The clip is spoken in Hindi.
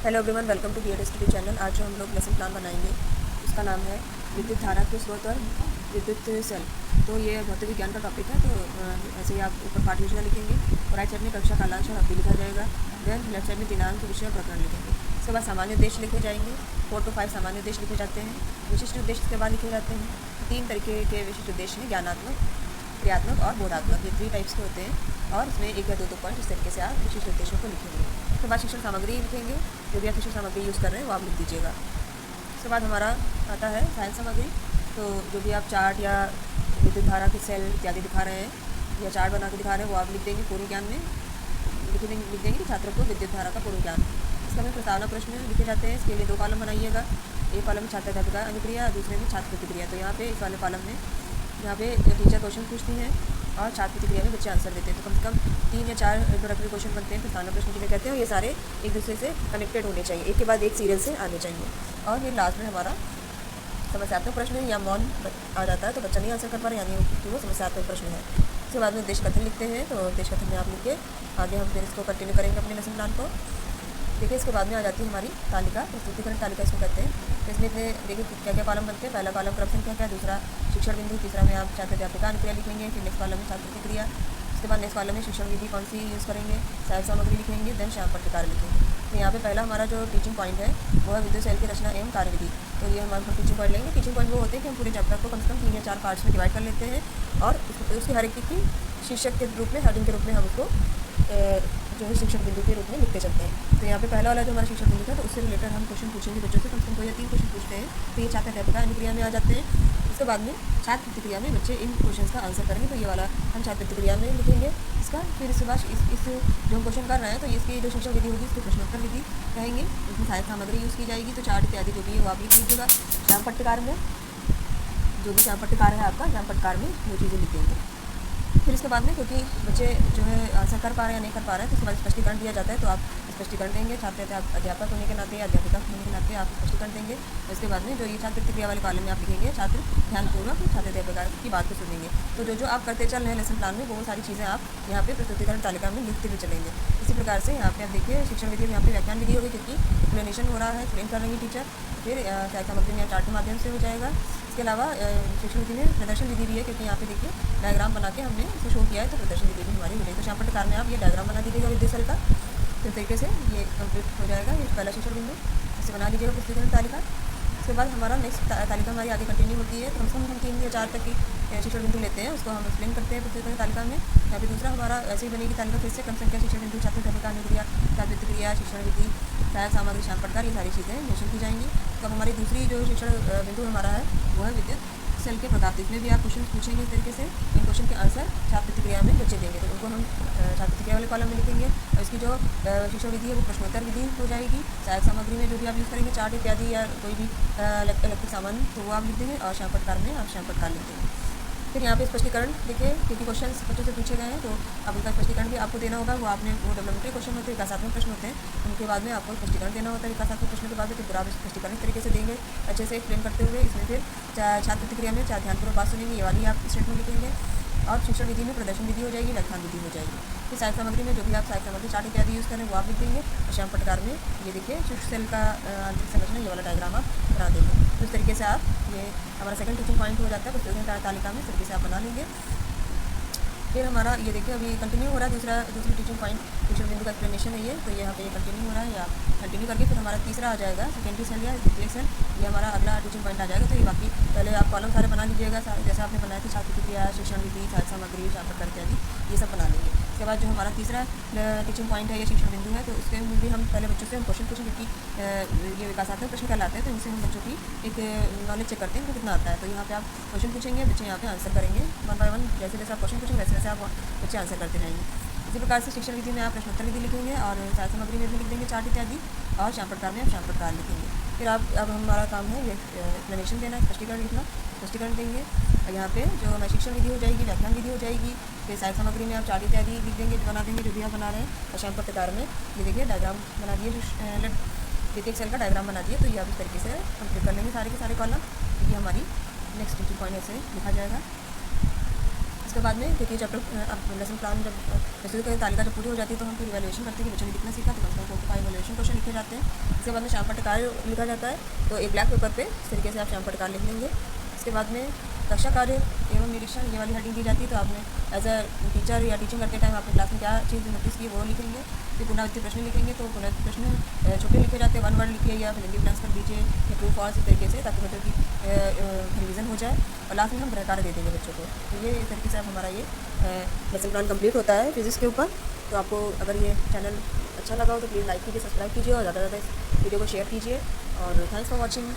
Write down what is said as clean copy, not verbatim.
Hello everyone, welcome to BEd study channel. आज जो हम लोग लेसन प्लान बनाएंगे उसका नाम है विद्युत धारा के स्रोत और विद्युत सेल। तो ये भौतिक विज्ञान का टॉपिक है। तो ऐसे ही आप ऊपर पाठ योजना लिखेंगे और राइट साइड में कक्षा कालांश और अवधि लिखा जाएगा। देन लेफ्ट साइड में दिनांक, विषय और प्रकरण लिखेंगे। उसके बाद सामान्य उद्देश्य लिखे जाएंगे। 4 to 5 सामान्य उद्देश्य लिखे जाते हैं। विशिष्ट उद्देश्य के बाद लिखे जाते हैं। 3 तरीके के विशिष्ट उद्देश्य हैं, ज्ञानात्मक, क्रियात्मक और बोधात्मक। ये 3 टाइप्स के होते हैं और इसमें 1 या 2 पॉइंट इस तरीके से आप विशिष्ट उद्देश्यों को लिखेंगे। उसके बाद शिक्षण सामग्री लिखेंगे। जो भी आप शिक्षण सामग्री यूज़ कर रहे हैं वो आप लिख दीजिएगा। उसके बाद हमारा आता है साइंस सामग्री। तो जो भी आप चार्ट या विद्युत धारा के सेल इत्यादि दिखा रहे हैं या चार्ट बना के दिखा रहे हैं वो आप लिख देंगे। पूर्व ज्ञान में लिख देंगे कि छात्रों को विद्युत धारा का पूर्व ज्ञान। इसका में प्रस्तावना प्रश्न लिखे जाते हैं। इसके लिए 2 कॉलम बनाइएगा। एक कॉलम में छात्र अध्यापिका अनुक्रिया, दूसरे में छात्र प्रतिक्रिया। तो यहाँ पे इस वाले कॉलम में यहाँ पे टीचर क्वेश्चन पूछती हैं और छात्र प्रतिक्रिया में बच्चे आंसर देते हैं। तो कम से कम 3 या 4 इंट्रोडक्टरी क्वेश्चन बनते हैं, प्रस्तावना प्रश्न जिन्हें कहते हैं। ये सारे एक दूसरे से कनेक्टेड होने चाहिए, एक के बाद एक सीरियल से आने चाहिए। और फिर लास्ट में हमारा समस्यात्मक प्रश्न या मौन आ जाता है तो बच्चा नहीं आंसर कर पा रहा, यानी कि वो समस्यात्मक प्रश्न है। उसके बाद में उद्देश्य कथन लिखते हैं। तो उद्देश्य कथन में आप लिख के आगे हम फिर इसको कंटिन्यू करेंगे अपने लेसन प्लान को। देखिए, इसके बाद में आ जाती है हमारी तालिका, प्रस्तुतिकरण तालिका इसको कहते हैं। तो इसमें देखिए क्या क्या कॉलम बनते हैं। पहला कॉलम क्रम संख्या क्या, दूसरा शिक्षण बिंदु, तीसरा में आप छात्र अध्यापिका अनुक्रिया लिखेंगे। फिर नेक्स्ट कॉलम में छात्र प्रतिक्रिया। उसके बाद नेक्स्ट कॉलम में शिक्षण विधि कौन सी यूज़ करेंगे, सहायक सामग्री लिखेंगे। देन श्याम पट्टिकार लिखेंगे। तो यहाँ पे पहला हमारा जो टीचिंग पॉइंट है वो है विद्युत सेल की रचना एवं कार्यविधि। तो ये हमारे टीचिंग पॉइंट लेंगे। टीचिंग पॉइंट वो होते हैं कि हम पूरे चैप्टर को कम से कम 3 या 4 पार्ट्स में डिवाइड कर लेते हैं और उसकी हर एक की शीर्षक के रूप में, हेडिंग के रूप में हम उसको जो है शिक्षण बिंदु के रूप में लिखते चलते हैं। तो यहाँ पे पहला वाला जो हमारा शिक्षण बिंदु है तो उससे रिलेटेड हम क्वेश्चन पूछेंगे बच्चों से। कम से कम 2 या 3 क्वेश्चन पूछते हैं। तो ये छात्र अध्यापिका अनुक्रिया में आ जाते हैं। उसके बाद में छात्र प्रतिक्रिया में बच्चे इन क्वेश्चन का आंसर करेंगे। तो ये वाला हम छात्र प्रतिक्रिया में लिखेंगे इसका। फिर इसके बाद इस जो हम क्वेश्चन कर रहे हैं तो इसकी जो शिक्षण विधि होगी इसको प्रश्नोत्तर विधि कहेंगे। इसमें सहायक सामग्री यूज़ की जाएगी। तो चार्ट इत्यादि जो भी है वो आप लिख लीजिएगा। श्याम पट्टिकार में जो भी श्याम पट्टिकार है आपका, श्याम पट्टिकार में वो चीज़ें लिखेंगे। फिर इसके बाद में क्योंकि बच्चे जो है आंसर कर पा रहे हैं या नहीं कर पा रहे हैं तो उसके बाद स्पष्टीकरण दिया जाता है। तो आप स्पष्टीकरण देंगे। छात्र अध्यापक होने के नाते या अध्यापिका होने के नाते आप स्पष्टीकरण देंगे। उसके बाद में जो ये छात्र प्रतिक्रिया वाले कॉलम में आप लिखेंगे, छात्र ध्यानपूर्वक छात्र अध्यापिका की बात को सुनेंगे। तो जो आप करते चल रहे हैं लेसन प्लान में वो सारी चीज़ें आप यहाँ पे प्रस्तुतिकरण तालिका में लिखते हुए चलेंगे। इसी प्रकार से यहाँ पे आप देखिए शिक्षण विधि में यहाँ पे व्याख्यान विधि होगी क्योंकि एक्सप्लेनेशन हो रहा है, एक्सप्लेन कर रही है टीचर। फिर सहायक सामग्री में चार्ट के माध्यम से हो जाएगा। इसके अलावा शिक्षण विधि में प्रदर्शन विधि भी है क्योंकि यहाँ पे देखिए डायग्राम बना के हमने इसको शो किया है। तो प्रदर्शन विधि भी हमारी मिलेगी। तो श्याम पट्टिकार में आप ये डायग्राम बना दीजिएगा विद्युत सेल का। तो इस तरीके से ये कंप्लीट हो जाएगा। ये पहला शिक्षण बिंदु इसे बना लीजिएगा प्रस्तुतिकरण तालिका। उसके बाद हमारा नेक्स्ट तालिका हमारी आगे कंटिन्यू होती है। तो कम से कम हम 3 या 4 तक की शिक्षण बिंदु लेते हैं, उसको हम एक्सप्लेन करते हैं प्रस्तुतिकरण तालिका में। यहाँ पे दूसरा हमारा ऐसे ही बनेगी तालिका फिर से क्रम संख्या, शिक्षण बिंदु, छात्र अध्यापिका अनुक्रिया, छात्र प्रतिक्रिया, शिक्षण विधि, सहायक सामग्री, श्याम पट्टिकार, ये सारी चीज़ें मेंशन की जाएंगी। तो हमारी दूसरी जो शिक्षण बिंदु हमारा है वो है विद्युत सेल के प्रकार। इसमें भी आप क्वेश्चन पूछेंगे इस तरीके से। इन क्वेश्चन के आंसर छात्र प्रतिक्रिया में बच्चे देंगे तो उनको हम छात्र प्रतिक्रिया वाले कॉलम में लिखेंगे। और इसकी जो शिक्षण विधि है वो प्रश्नोत्तर विधि हो जाएगी। सहायक सामग्री में जो भी आप यूज़ करेंगे चार्ट इत्यादि या कोई भी इलेक्ट्रिक सामान तो वो आप लिख देंगे। और श्याम पट्टिकार में आप श्याम पट्टिकार लिख देंगे। फिर यहाँ पे स्पष्टीकरण देखिए क्योंकि क्वेश्चन बच्चों से पूछे गए हैं तो अब उनका स्पष्टीकरण भी आपको देना होगा। वो आपने वो डेवलपमेंटरी क्वेश्चन होते हैं, विकासात्मक प्रश्न होते हैं, उनके बाद में आपको स्पष्टीकरण देना होता है। विकासात्मक प्रश्न के बाद में फिर आप स्पष्टीकरण इस तरीके से देंगे अच्छे से एक्सप्लेन करते हुए। इसमें फिर छात्र प्रतिक्रिया में ध्यानपूर्वक बात सुनेंगे, ये वाली आप स्टेटमेंट लिखेंगे। और शिक्षण विधि में प्रदर्शन विधि हो जाएगी, व्याख्यान विधि हो जाएगी। फिर सहायक सामग्री में जो भी आप सहायक सामग्री चार्ट इत्यादि यूज़ करें वो आप लिख देंगे। और श्याम पट्टिकार में ये देखिए शिक्षण सेल का आंतरिक संरचना ये वाला डायग्राम आप बना देंगे। तो इस तरीके से आप ये हमारा सेकंड टीचिंग पॉइंट हो जाता है प्रस्तुतिकरण तालिका में। इस तरीके से आप बना लेंगे। फिर हमारा ये देखिए अभी कंटिन्यू हो रहा है दूसरी टीचिंग पॉइंट शिक्षण बिंदु का एक्सप्लेनेशन है ये। तो यहाँ पे ये कंटिन्यू हो रहा है या कंटिन्यू करके फिर हमारा तीसरा आ जाएगा सेकेंडरी सेल या द्वितीयक सेल। ये हमारा अगला टीचिंग पॉइंट आ जाएगा। तो ये बाकी पहले आप कॉलम सारे बना लीजिएगा जैसे आपने बनाया था छात्र प्रतिक्रिया, शिक्षण विधि, सहायक सामग्री, श्याम पट्टिकार इत्यादि ये सब बना लेंगे। उसके बाद जो हमारा तीसरा टीचिंग पॉइंट है ये शिक्षण बिंदु है। तो उसके में भी हम पहले बच्चों से हम क्वेश्चन पूछेंगे क्योंकि ये विकासात्मक प्रश्न कहलाते हैं। तो इनसे हम बच्चों की एक नॉलेज चेक करते हैं उनको कितना आता है। तो यहाँ पे आप क्वेश्चन पूछेंगे, बच्चे यहाँ पे आंसर करेंगे 1 by 1। जैसे जैसे आप क्वेश्चन पूछेंगे वैसे वैसे आप बच्चे आंसर करते रहेंगे। इसी प्रकार से शिक्षण विधि में आप प्रश्नोत्तर विधि लिखेंगे और सहायक सामग्री में भी लिख देंगे चार्ट इत्यादि। और श्याम पट्टिकार में आप श्याम पट्टिकार लिखेंगे। फिर अब हमारा काम है ये एक्सप्लेनेशन देना, स्पष्टीकरण लिखना, स्पष्टीकरण देंगे। और यहाँ पे जो हमारी शिक्षण विधि हो जाएगी, व्याख्यान विधि हो जाएगी। फिर सहायक सामग्री में आप चार्ट इत्यादि लिख देंगे, बना देंगे जो भी आप बना रहे हैं। और श्याम पट्टिकार में ये देखिए डायग्राम बना दिए, द्वितीयक सेल का डायग्राम बना दिए। तो ये आप इस तरीके से कंप्लीट कर लेंगे सारे के सारे कॉलम। ये हमारी नेक्स्ट टीचिंग पॉइंट ऐसे लिखा जाएगा। उसके बाद में देखिए चैप्टर अब लेसन प्लान जब प्रस्तुत तालिका जब पूरी हो जाती है तो हम फिर इवैल्यूएशन करते हैं कि बच्चों ने कितना सीखा। तो कम से कम 4 to 5 इवैल्यूएशन क्वेश्चन लिखे जाते हैं। इसके बाद में श्यामपट्ट कार्य लिखा जाता है, तो एक ब्लैक पेपर पे इस तरीके से आप श्यामपट्ट कार्य लिख लेंगे। इसके बाद में कक्षा कार्य एवं निरीक्षण ये वाली हेडिंग दी जाती है, तो आपने एज अ टीचर या टीचिंग करते टाइम आपने क्लास में क्या चीज़ नोटिस की वो लिखेंगे। फिर पुनरावृत्ति प्रश्न लिखेंगे, तो पुनरावृत्ति प्रश्न छोटे लिखे जाते हैं, 1 वर्ड लिखिए या फिर नेगेटिव आंसर दीजिए या ट्रू फॉल्स इस तरीके से, ताकि बच्चों की रिवीजन हो जाए और लास्ट में हम कार्य दे देंगे बच्चों को। तो ये इस तरीके से आप हमारा ये लेसन प्लान कंप्लीट होता है फिजिक्स के ऊपर। तो आपको अगर ये चैनल अच्छा लगा हो तो प्लीज़ लाइक कीजिए, सब्सक्राइब कीजिए और ज़्यादा से ज़्यादा इस वीडियो को शेयर कीजिए। और थैंक्स फॉर वॉचिंग।